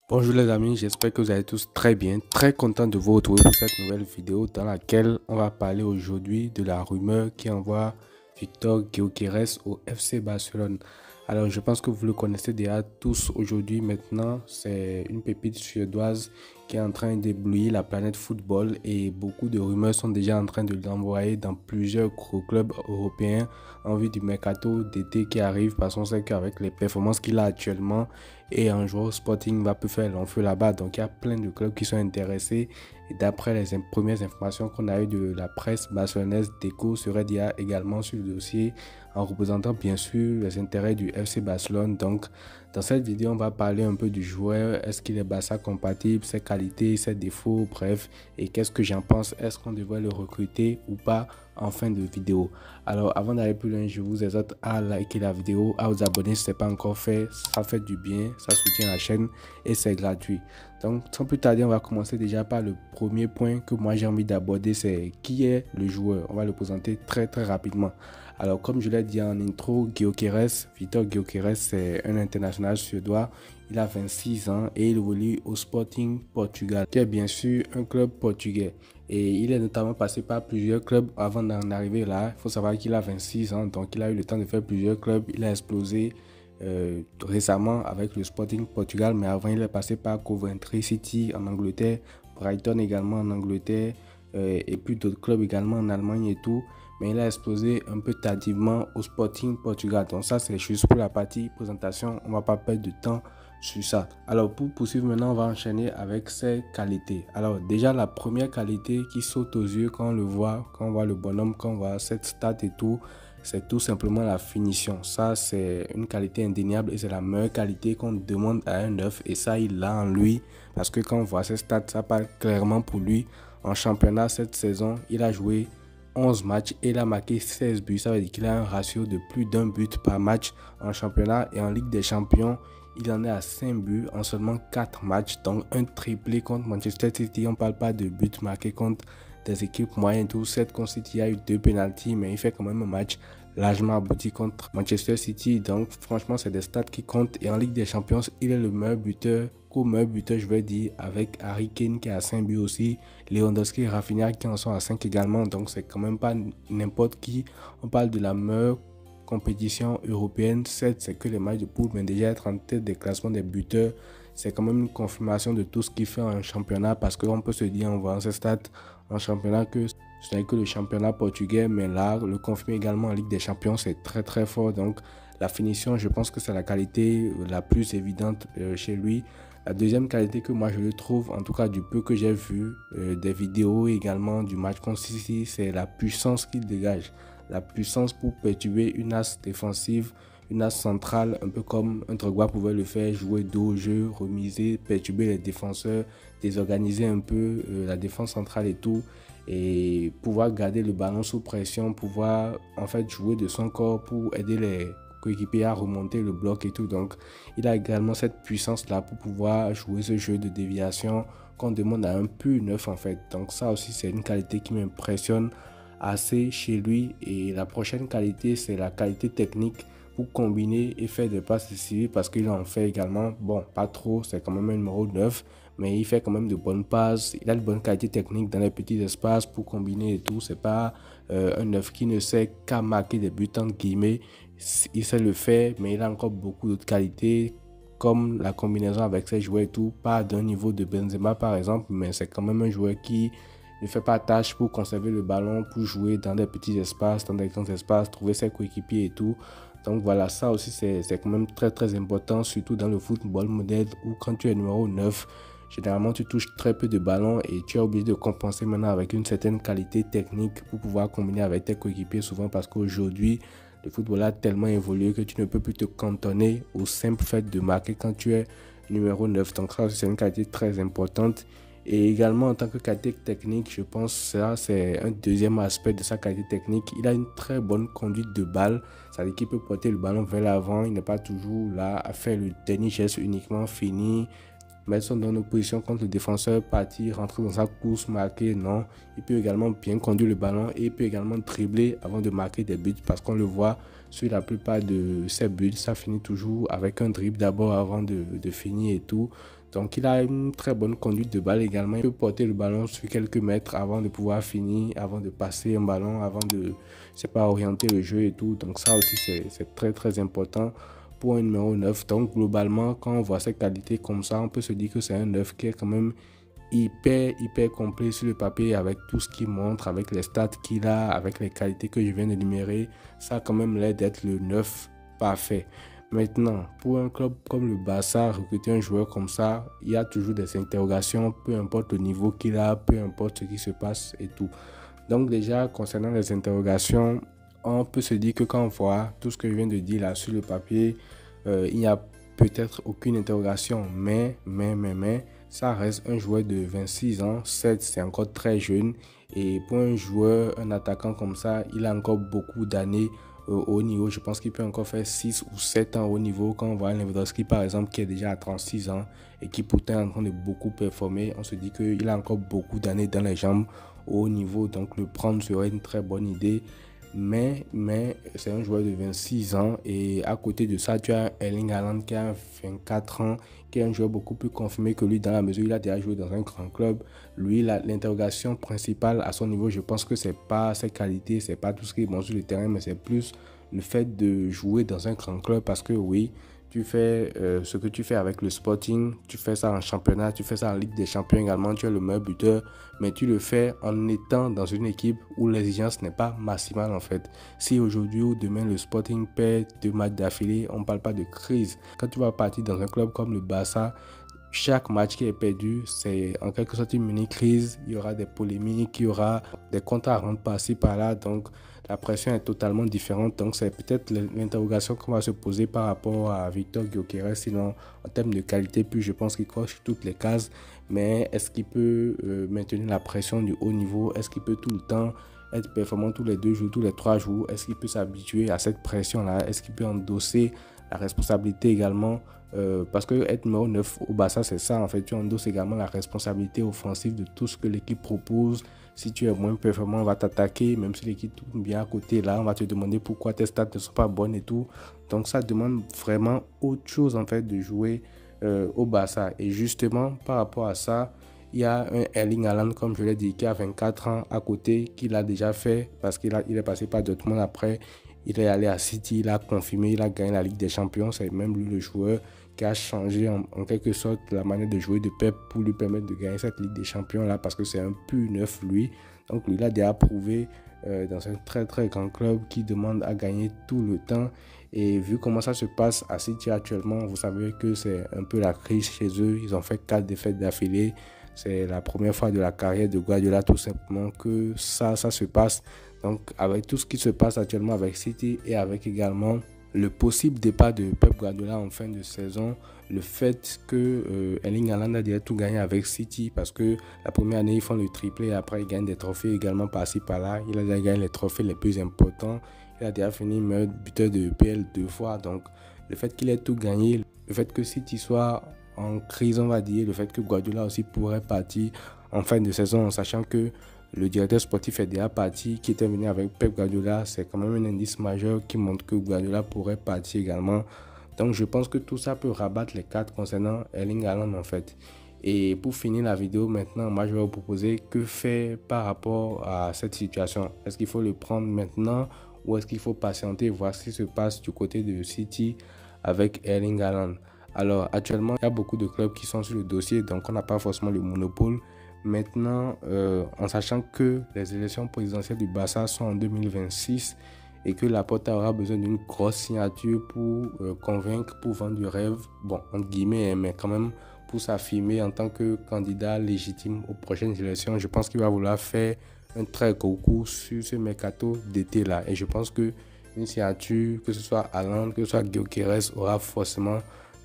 Bonjour les amis, j'espère que vous allez tous très bien. Très content de vous retrouver pour cette nouvelle vidéo dans laquelle on va parler aujourd'hui de la rumeur qui envoie Victor Gyökeres au FC Barcelone. Alors je pense que vous le connaissez déjà tous aujourd'hui maintenant. C'est une pépite suédoise qui est en train d'éblouir la planète football et beaucoup de rumeurs sont déjà en train de l'envoyer dans plusieurs gros clubs européens en vue du mercato d'été qui arrive parce qu'on sait qu'avec les performances qu'il a actuellement et un joueur Sporting va peut faire l'enfeu là-bas. Donc il y a plein de clubs qui sont intéressés. Et d'après les premières informations qu'on a eues de la presse barcelonaise, Deco serait déjà également sur le dossier en représentant bien sûr les intérêts du FC Barcelone. Donc dans cette vidéo, on va parler un peu du joueur. Est-ce qu'il est Barça compatible, ses qualités, ses défauts, bref. Et qu'est-ce que j'en pense? Est-ce qu'on devrait le recruter ou pas en fin de vidéo? Alors avant d'aller plus loin, je vous exhorte à liker la vidéo, à vous abonner si ce n'est pas encore fait. Ça fait du bien, ça soutient la chaîne et c'est gratuit. Donc sans plus tarder, on va commencer déjà par le premier point que moi j'ai envie d'aborder, c'est qui est le joueur. On va le présenter très rapidement. Alors comme je l'ai dit en intro, Victor Gyökeres, c'est un international suédois. Il a 26 ans et il évolue au Sporting Portugal, qui est bien sûr un club portugais. Et il est notamment passé par plusieurs clubs avant d'en arriver là. Il faut savoir qu'il a 26 ans, donc il a eu le temps de faire plusieurs clubs. Il a explosé récemment avec le Sporting Portugal, mais avant il est passé par Coventry City en Angleterre, Brighton également en Angleterre, et puis d'autres clubs également en Allemagne et tout. Mais il a explosé un peu tardivement au Sporting Portugal. Donc ça, c'est juste pour la partie présentation. On ne va pas perdre de temps sur ça. Alors pour poursuivre maintenant, on va enchaîner avec ses qualités. Alors déjà, la première qualité qui saute aux yeux quand on le voit, quand on voit le bonhomme, quand on voit cette stat et tout, c'est tout simplement la finition. Ça, c'est une qualité indéniable et c'est la meilleure qualité qu'on demande à un neuf. Et ça, il l'a en lui parce que quand on voit ses stats, ça parle clairement pour lui. En championnat cette saison, il a joué 11 matchs et il a marqué 16 buts. Ça veut dire qu'il a un ratio de plus d'un but par match en championnat. Et en Ligue des Champions, il en est à 5 buts en seulement 4 matchs. Donc un triplé contre Manchester City. On ne parle pas de buts marqués contre des équipes moyennes. Tout 7 contre City, il y a eu 2 pénaltys, mais il fait quand même un match largement abouti contre Manchester City. Donc franchement, c'est des stats qui comptent. Et en Ligue des Champions, il est le meilleur buteur. Meilleur buteur, je vais dire, avec Harry Kane qui a 5 buts aussi, Lewandowski et Rafinha qui en sont à 5 également. Donc c'est quand même pas n'importe qui. On parle de la meilleure compétition européenne. Certes, c'est que les matchs de poule, mais déjà être en tête des classements des buteurs, c'est quand même une confirmation de tout ce qu'il fait en championnat, parce qu'on peut se dire en voyant ces stats en championnat que ce n'est que le championnat portugais, mais là, le confirmer également en Ligue des Champions, c'est très fort. Donc la finition, je pense que c'est la qualité la plus évidente chez lui. La deuxième qualité que moi je le trouve, en tout cas du peu que j'ai vu, des vidéos également du match contre City, c'est la puissance qu'il dégage. La puissance pour perturber une asse défensive, une asse centrale, un peu comme un Drogba pouvait le faire, jouer dos au jeu, remiser, perturber les défenseurs, désorganiser un peu la défense centrale et tout, et pouvoir garder le ballon sous pression, pouvoir en fait jouer de son corps pour aider les coéquipiers à remonter le bloc et tout. Donc il a également cette puissance là pour pouvoir jouer ce jeu de déviation qu'on demande à un pur neuf en fait. Donc ça aussi, c'est une qualité qui m'impressionne assez chez lui. Et la prochaine qualité, c'est la qualité technique pour combiner et faire des passes décisives, parce qu'il en fait également. Bon, pas trop, c'est quand même un numéro 9, mais il fait quand même de bonnes passes. Il a de bonnes qualités techniques dans les petits espaces pour combiner et tout. C'est pas un 9 qui ne sait qu'à marquer des buts entre guillemets. Il sait le faire, mais il a encore beaucoup d'autres qualités, comme la combinaison avec ses joueurs et tout. Pas d'un niveau de Benzema par exemple, mais c'est quand même un joueur qui ne fait pas tâche pour conserver le ballon, pour jouer dans des petits espaces, dans des grands espaces, trouver ses coéquipiers et tout. Donc voilà, ça aussi c'est quand même très important, surtout dans le football moderne où quand tu es numéro 9, généralement tu touches très peu de ballons et tu es obligé de compenser maintenant avec une certaine qualité technique pour pouvoir combiner avec tes coéquipiers, souvent parce qu'aujourd'hui le football a tellement évolué que tu ne peux plus te cantonner au simple fait de marquer quand tu es numéro 9. Donc ça c'est une qualité très importante. Et également en tant que qualité technique, je pense que ça c'est un deuxième aspect de sa qualité technique. Il a une très bonne conduite de balle. C'est-à-dire qu'il peut porter le ballon vers l'avant. Il n'est pas toujours là à faire le dernier geste uniquement fini, mettre son dans une position contre le défenseur, partir, rentrer dans sa course, marquer. Non, il peut également bien conduire le ballon et il peut également dribbler avant de marquer des buts, parce qu'on le voit sur la plupart de ses buts, ça finit toujours avec un dribble d'abord avant de finir et tout. Donc il a une très bonne conduite de balle également. Il peut porter le ballon sur quelques mètres avant de pouvoir finir, avant de passer un ballon, avant de, je sais pas, orienter le jeu et tout. Donc ça aussi c'est très très important pour un numéro 9. Donc globalement, quand on voit ses qualités comme ça, on peut se dire que c'est un 9 qui est quand même hyper complet sur le papier, avec tout ce qu'il montre, avec les stats qu'il a, avec les qualités que je viens d'énumérer. Ça a quand même l'air d'être le 9 parfait. Maintenant, pour un club comme le Barça, recruter un joueur comme ça, il y a toujours des interrogations, peu importe le niveau qu'il a, peu importe ce qui se passe et tout. Donc déjà, concernant les interrogations, on peut se dire que quand on voit tout ce que je viens de dire là sur le papier, il n'y a peut-être aucune interrogation, mais, ça reste un joueur de 26 ans, 7, c'est encore très jeune. Et pour un joueur, un attaquant comme ça, il a encore beaucoup d'années au haut niveau. Je pense qu'il peut encore faire 6 ou 7 ans au haut niveau. Quand on voit Lewandowski par exemple, qui est déjà à 36 ans et qui pourtant est en train de beaucoup performer, on se dit qu'il a encore beaucoup d'années dans les jambes au haut niveau. Donc le prendre serait une très bonne idée. Mais c'est un joueur de 26 ans et à côté de ça, tu as Erling Haaland qui a 24 ans, qui est un joueur beaucoup plus confirmé que lui dans la mesure où il a déjà joué dans un grand club. Lui, l'interrogation principale à son niveau, je pense que c'est pas ses qualités, c'est pas tout ce qui est bon sur le terrain, mais c'est plus le fait de jouer dans un grand club parce que oui, tu fais ce que tu fais avec le Sporting, tu fais ça en championnat, tu fais ça en Ligue des Champions également, tu es le meilleur buteur, mais tu le fais en étant dans une équipe où l'exigence n'est pas maximale en fait. Si aujourd'hui ou demain le Sporting perd 2 matchs d'affilée, on ne parle pas de crise. Quand tu vas partir dans un club comme le Barça, chaque match qui est perdu, c'est en quelque sorte une mini-crise. Il y aura des polémiques, il y aura des comptes à rendre par-ci, par-là. Donc, la pression est totalement différente. Donc, c'est peut-être l'interrogation qu'on va se poser par rapport à Victor Gyökeres. Sinon, en termes de qualité, puis je pense qu'il coche toutes les cases. Mais est-ce qu'il peut maintenir la pression du haut niveau? Est-ce qu'il peut tout le temps être performant tous les 2 jours, tous les 3 jours? Est-ce qu'il peut s'habituer à cette pression-là? Est-ce qu'il peut endosser la responsabilité également? Parce que être numéro 9 au Barça, c'est ça. En fait, tu endosses également la responsabilité offensive de tout ce que l'équipe propose. Si tu es moins performant, on va t'attaquer. Même si l'équipe tourne bien à côté, là, on va te demander pourquoi tes stats ne sont pas bonnes et tout. Donc, ça demande vraiment autre chose, en fait, de jouer au Barça. Et justement, par rapport à ça, il y a un Erling Haaland, comme je l'ai dit, qui a 24 ans à côté, qui l'a déjà fait parce qu'il est passé par Dortmund après. Il est allé à City, il a confirmé, il a gagné la Ligue des Champions. C'est même lui le joueur qui a changé en quelque sorte la manière de jouer de Pep pour lui permettre de gagner cette Ligue des Champions là parce que c'est un pur neuf lui. Donc lui il a déjà prouvé dans un très très grand club qui demande à gagner tout le temps. Et vu comment ça se passe à City actuellement, vous savez que c'est un peu la crise chez eux. Ils ont fait 4 défaites d'affilée. C'est la première fois de la carrière de Guardiola tout simplement que ça se passe. Donc avec tout ce qui se passe actuellement avec City et avec également le possible départ de Pep Guardiola en fin de saison, le fait que Erling Haaland a déjà tout gagné avec City parce que la première année ils font le triplé et après ils gagnent des trophées également par-ci par-là. Il a déjà gagné les trophées les plus importants. Il a déjà fini meilleur buteur de EPL 2 fois. Donc le fait qu'il ait tout gagné, le fait que City soit en crise on va dire, le fait que Guardiola aussi pourrait partir en fin de saison en sachant que le directeur sportif est déjà parti, qui était venu avec Pep Guardiola. C'est quand même un indice majeur qui montre que Guardiola pourrait partir également. Donc je pense que tout ça peut rabattre les cartes concernant Erling Haaland en fait. Et pour finir la vidéo maintenant, moi je vais vous proposer que faire par rapport à cette situation. Est-ce qu'il faut le prendre maintenant ou est-ce qu'il faut patienter et voir ce qui se passe du côté de City avec Erling Haaland? Alors actuellement, il y a beaucoup de clubs qui sont sur le dossier, donc on n'a pas forcément le monopole. Maintenant, en sachant que les élections présidentielles du Barça sont en 2026 et que Laporta aura besoin d'une grosse signature pour convaincre, pour vendre du rêve, bon, entre guillemets, mais quand même pour s'affirmer en tant que candidat légitime aux prochaines élections, je pense qu'il va vouloir faire un très gros coup sur ce mercato d'été-là. Et je pense que une signature, que ce soit Haaland, que ce soit Gyökeres, aura forcément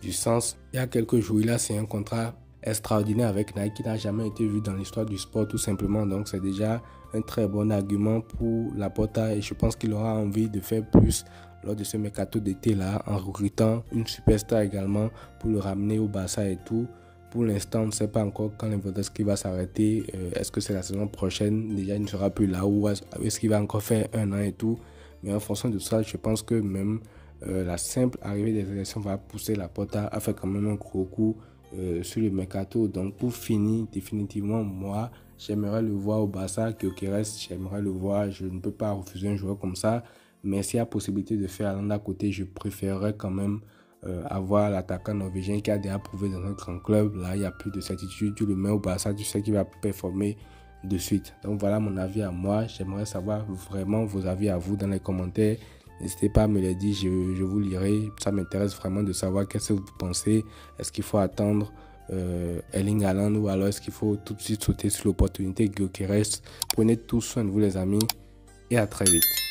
du sens. Il y a quelques jours, il a signé un contrat extraordinaire avec Nike qui n'a jamais été vu dans l'histoire du sport tout simplement. Donc c'est déjà un très bon argument pour Laporta et je pense qu'il aura envie de faire plus lors de ce mercato d'été là en recrutant une superstar également pour le ramener au Barça et tout. Pour l'instant, on ne sait pas encore quand Lewandowski va s'arrêter. Est-ce que c'est la saison prochaine? Déjà, il ne sera plus là ou est-ce qu'il va encore faire 1 an et tout? Mais en fonction de ça, je pense que même la simple arrivée des élections va pousser Laporta à faire quand même un gros coup sur le mercato. Donc pour finir, définitivement, moi, j'aimerais le voir au Barça. Gyökeres, j'aimerais le voir. Je ne peux pas refuser un joueur comme ça. Mais s'il y a possibilité de faire Haaland à côté, je préférerais quand même avoir l'attaquant norvégien qui a déjà prouvé dans un grand club. Là, il n'y a plus de certitude. Tu le mets au Barça, tu sais qu'il va performer de suite. Donc voilà mon avis à moi. J'aimerais savoir vraiment vos avis à vous dans les commentaires. N'hésitez pas à me les dire, je vous lirai. Ça m'intéresse vraiment de savoir qu'est-ce que vous pensez. Est-ce qu'il faut attendre Erling Haaland ou alors est-ce qu'il faut tout de suite sauter sur l'opportunité Gyökeres? Prenez tout soin de vous les amis et à très vite.